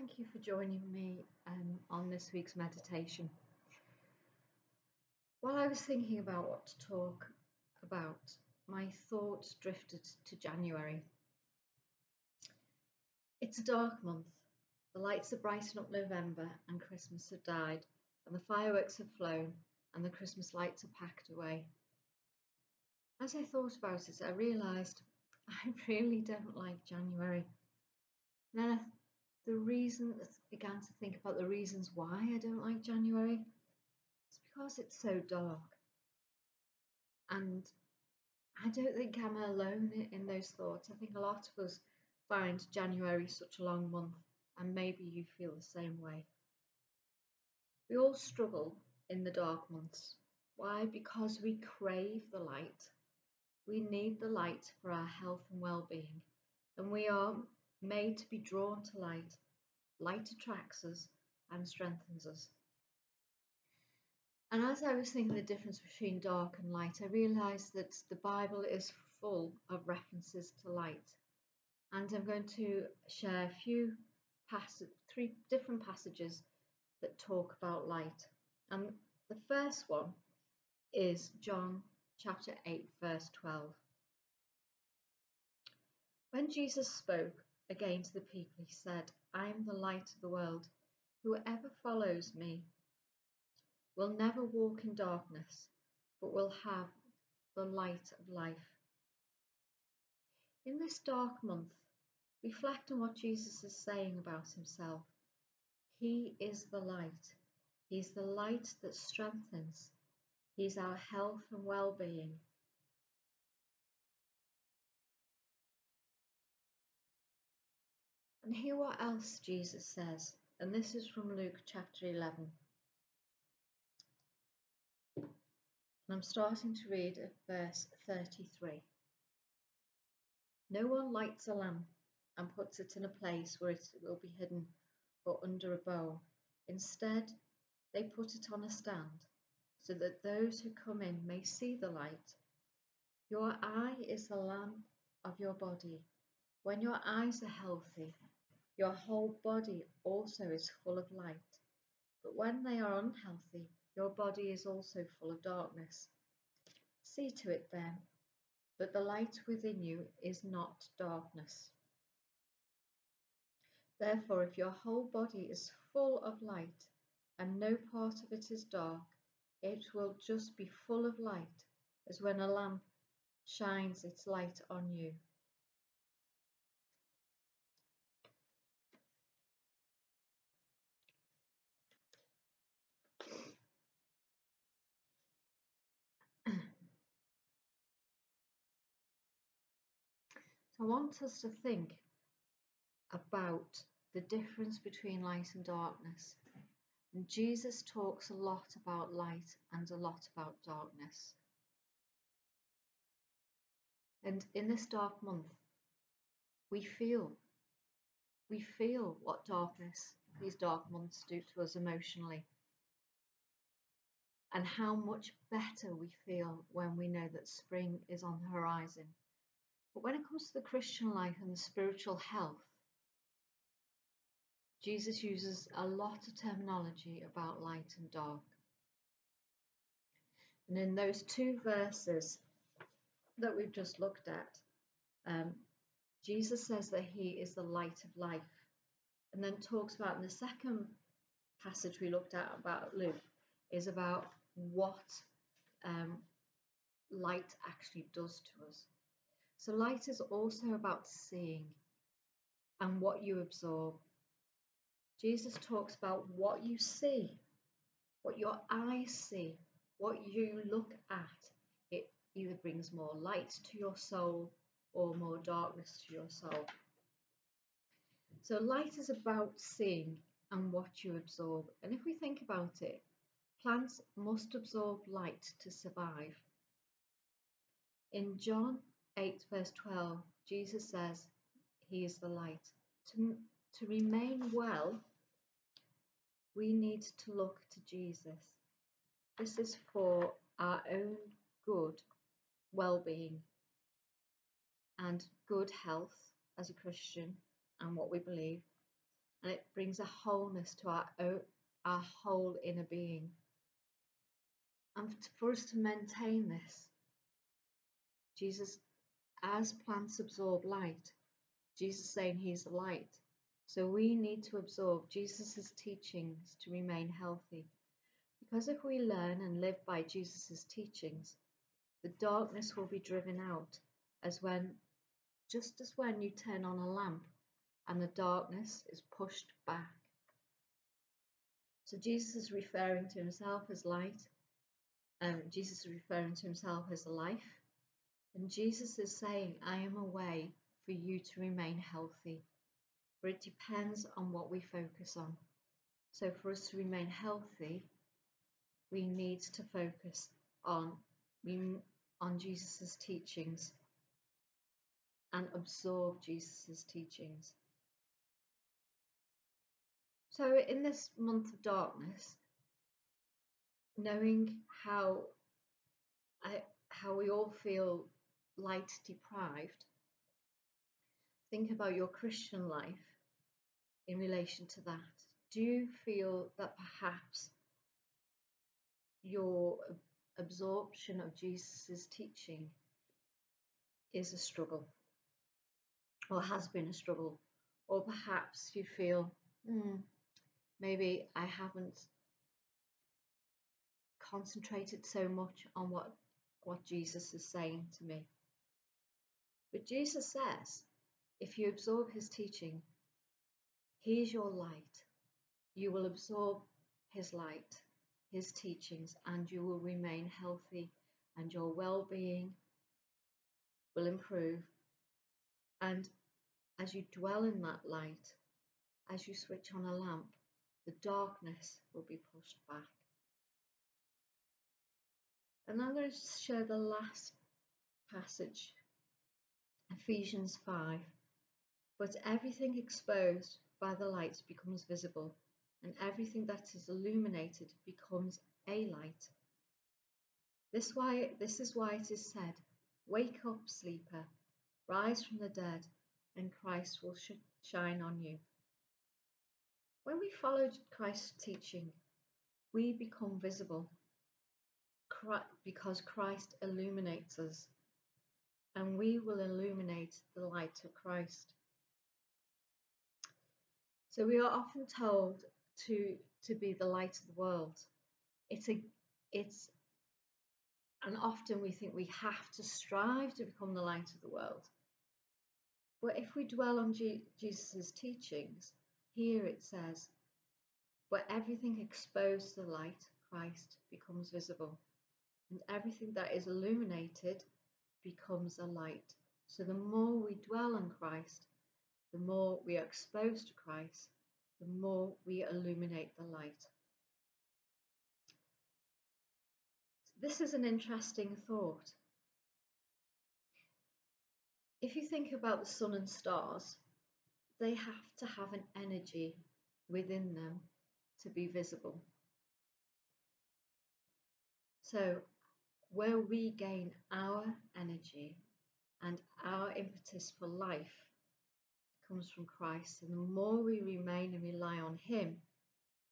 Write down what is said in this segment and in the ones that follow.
Thank you for joining me on this week's meditation. While I was thinking about what to talk about, my thoughts drifted to January. It's a dark month. The lights are brightened up November and Christmas have died, and the fireworks have flown and the Christmas lights are packed away. As I thought about it, I realised I really don't like January. And then I began to think about the reasons why I don't like January. It's because it's so dark. And I don't think I'm alone in those thoughts. I think a lot of us find January such a long month, and maybe you feel the same way. We all struggle in the dark months. Why? Because we crave the light. We need the light for our health and well-being, and we are made to be drawn to light. Light attracts us and strengthens us. And as I was thinking the difference between dark and light, I realised that the Bible is full of references to light. And I'm going to share three different passages that talk about light. And the first one is John chapter 8, verse 12. When Jesus spoke again to the people, he said, "I am the light of the world. Whoever follows me will never walk in darkness, but will have the light of life." In this dark month, reflect on what Jesus is saying about himself. He is the light. He's the light that strengthens. He's our health and well-being. And hear what else Jesus says, and this is from Luke chapter 11. And I'm starting to read at verse 33. "No one lights a lamp and puts it in a place where it will be hidden or under a bowl. Instead, they put it on a stand so that those who come in may see the light. Your eye is the lamp of your body. When your eyes are healthy, your whole body also is full of light. But when they are unhealthy, your body is also full of darkness. See to it then that the light within you is not darkness. Therefore, if your whole body is full of light and no part of it is dark, it will just be full of light, as when a lamp shines its light on you." So I want us to think about the difference between light and darkness. And Jesus talks a lot about light and a lot about darkness. And in this dark month, we feel what these dark months do to us emotionally, and how much better we feel when we know that spring is on the horizon. But when it comes to the Christian life and the spiritual health, Jesus uses a lot of terminology about light and dark. And in those two verses that we've just looked at, Jesus says that he is the light of life, and then talks about, in the second passage we looked at about Luke, is about what light actually does to us. So light is also about seeing and what you absorb. Jesus talks about what you see, what your eyes see, what you look at. It either brings more light to your soul or more darkness to your soul. So light is about seeing and what you absorb. And if we think about it, plants must absorb light to survive. In John 8 verse 12, Jesus says he is the light. To remain well, we need to look to Jesus. This is for our own good well-being and good health as a Christian and what we believe, and it brings a wholeness to our whole inner being. And for us to maintain this, Jesus, as plants absorb light, Jesus saying he's the light. So we need to absorb Jesus' teachings to remain healthy. Because if we learn and live by Jesus' teachings, the darkness will be driven out, just as when you turn on a lamp and the darkness is pushed back. So Jesus is referring to himself as light. Jesus is referring to himself as life. And Jesus is saying, I am a way for you to remain healthy. But it depends on what we focus on. So for us to remain healthy, we need to focus on Jesus' teachings and absorb Jesus' teachings. So in this month of darkness, knowing how we all feel light deprived, think about your Christian life in relation to that. Do you feel that perhaps your absorption of Jesus' teaching is a struggle, or has been a struggle? Or perhaps you feel, maybe I haven't concentrated so much on what Jesus is saying to me. But Jesus says, if you absorb his teaching, he is your light. You will absorb his light, his teachings, and you will remain healthy, and your well-being will improve. And as you dwell in that light, as you switch on a lamp, the darkness will be pushed back. And I'm going to share the last passage, Ephesians 5. But everything exposed by the light becomes visible, and everything that is illuminated becomes a light. This is why it is said, wake up, sleeper, rise from the dead, and Christ will shine on you. When we follow Christ's teaching, we become visible because Christ illuminates us, and we will illuminate the light of Christ. So we are often told to be the light of the world. And often we think we have to strive to become the light of the world. But if we dwell on Jesus' teachings, here it says, where everything exposed to the light, Christ, becomes visible, and everything that is illuminated becomes a light. So the more we dwell on Christ, the more we are exposed to Christ, the more we illuminate the light. This is an interesting thought. If you think about the sun and stars, they have to have an energy within them to be visible. So where we gain our energy and our impetus for life comes from Christ, and the more we remain and rely on him,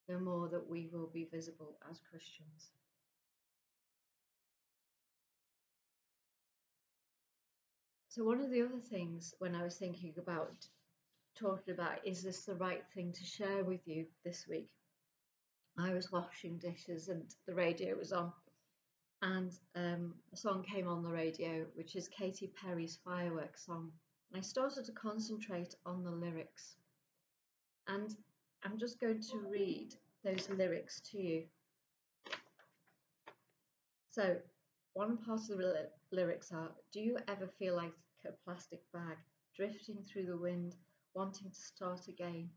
the more that we will be visible as Christians. So one of the other things when I was thinking about talking about, is this the right thing to share with you this week? I was washing dishes and the radio was on, and a song came on the radio, which is Katy Perry's Fireworks song. And I started to concentrate on the lyrics. And I'm just going to read those lyrics to you. So one part of the lyrics are, do you ever feel like a plastic bag drifting through the wind, wanting to start again?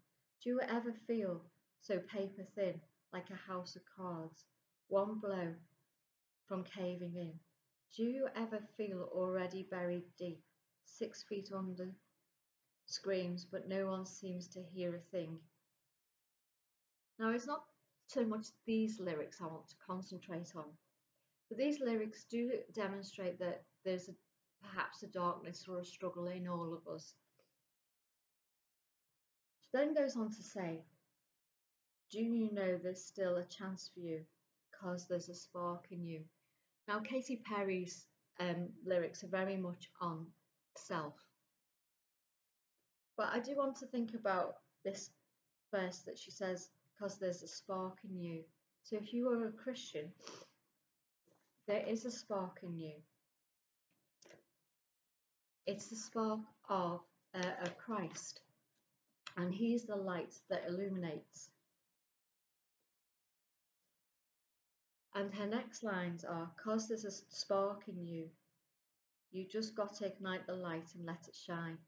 Do you ever feel so paper thin, like a house of cards, one blow from caving in? Do you ever feel already buried deep, 6 feet under, screams, but no one seems to hear a thing? Now, it's not so much these lyrics I want to concentrate on, but these lyrics do demonstrate that there's perhaps a darkness or a struggle in all of us. She then goes on to say, do you know there's still a chance for you because there's a spark in you? Now, Katy Perry's lyrics are very much on self, but I do want to think about this verse that she says, because there's a spark in you. So if you are a Christian, there is a spark in you. It's the spark of Christ, and He's the light that illuminates. And her next lines are, because there's a spark in you, you just got to ignite the light and let it shine.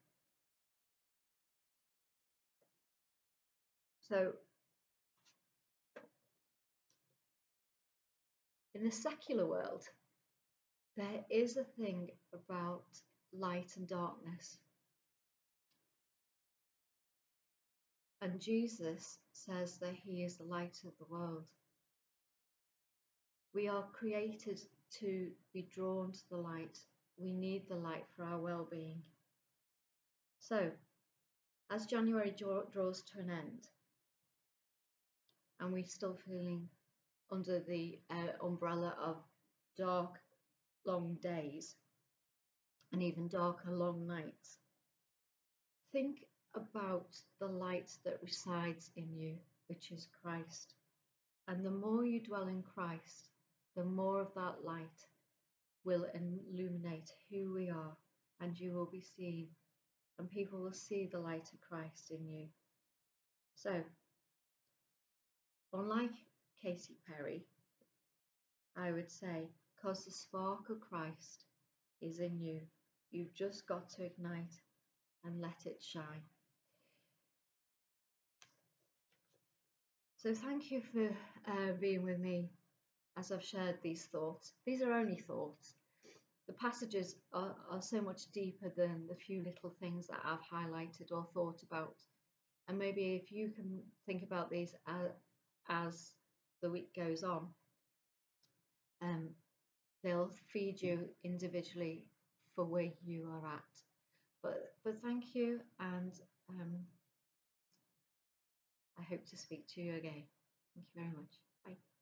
So in the secular world, there is a thing about light and darkness. And Jesus says that He is the light of the world. We are created to be drawn to the light. We need the light for our well-being. So, as January draws to an end, and we're still feeling under the umbrella of dark, long days, and even darker, long nights, think about the light that resides in you, which is Christ. And the more you dwell in Christ, the more of that light will illuminate who we are, and you will be seen, and people will see the light of Christ in you. So, unlike Katy Perry, I would say, because the spark of Christ is in you, you've just got to ignite and let it shine. So thank you for being with me as I've shared these thoughts. These are only thoughts. The passages are so much deeper than the few little things that I've highlighted or thought about. And maybe if you can think about these as the week goes on, they'll feed you individually for where you are at. But thank you, and I hope to speak to you again. Thank you very much. Bye.